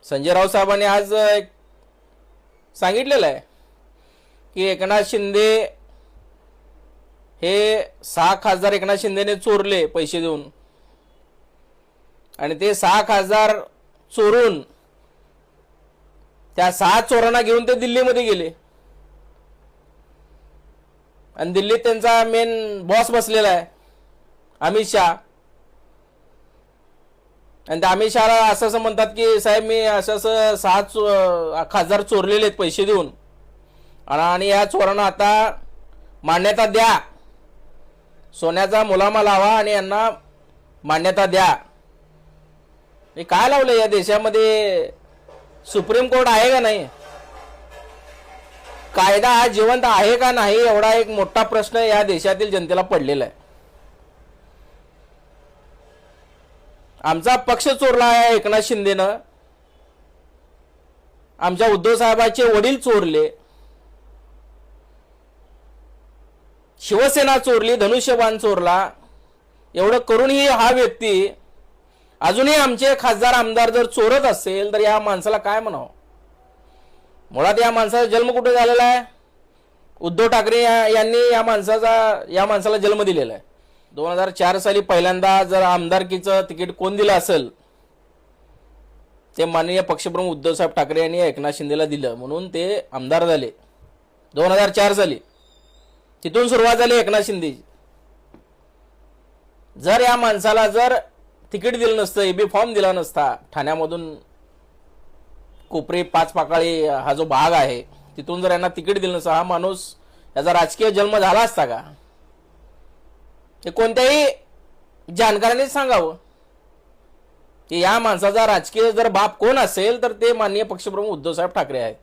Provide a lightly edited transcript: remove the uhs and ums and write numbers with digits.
संजय राऊत साहेबांनी आज एक सांगितलेलं आहे की एकनाथ शिंदे हे 6 खासदार एकनाथ शिंदेने चोरले पैसे देऊन, आणि ते 6 खासदार चोरून त्या 6 चोरांना घेऊन ते दिल्लीमध्ये गेले आणि दिल्लीत त्यांचा मेन बॉस बसलेला आहे अमित शाह. आणि त्या अमित शहाला असं म्हणतात की साहेब मी असं 6 खासदार चोरलेले आहेत पैसे देऊन, आणि या चोरांना आता मान्यता द्या, सोन्याचा मुलामा लावा आणि यांना मान्यता द्या. हे काय लावलं या देशामध्ये? सुप्रीम कोर्ट आहे का नाही? कायदा हा जिवंत आहे का नाही? एवढा एक मोठा प्रश्न या देशातील जनतेला पडलेला आहे. आमचा पक्ष चोरला आहे एकनाथ शिंदेनं, आमच्या उद्धव साहेबांचे वडील चोरले, शिवसेना चोरली, धनुष्यबाण चोरला. एवढं करूनही हा व्यक्ती अजूनही आमचे खासदार आमदार जर चोरत असेल तर या माणसाला काय म्हणावं? मुळात या माणसाचा जन्म कुठे झालेला आहे? उद्धव ठाकरे यांनी या माणसाला जन्म दिलेला आहे. 2004 साली पहिल्यांदा जर आमदारकीचं तिकीट कोण दिलं असेल ते माननीय पक्षप्रमुख उद्धव साहेब ठाकरे यांनी एकनाथ शिंदेला दिलं, म्हणून ते आमदार झाले 2004 साली. तिथून सुरुवात झाली एकनाथ शिंदेची. जर या माणसाला जर तिकीट दिलं नसतं, एबी फॉर्म दिला नसता, ठाण्यामधून कोपरे 5 पाकाळी हा जो भाग आहे तिथून जर यांना तिकीट दिलं नसतं, हा माणूस याचा राजकीय जन्म झाला असता का? हे कोणत्याही जाणकारांनी सांगावं की या माणसाचा राजकीय जर बाप कोण असेल तर ते माननीय पक्षप्रमुख उद्धव साहेब ठाकरे आहेत.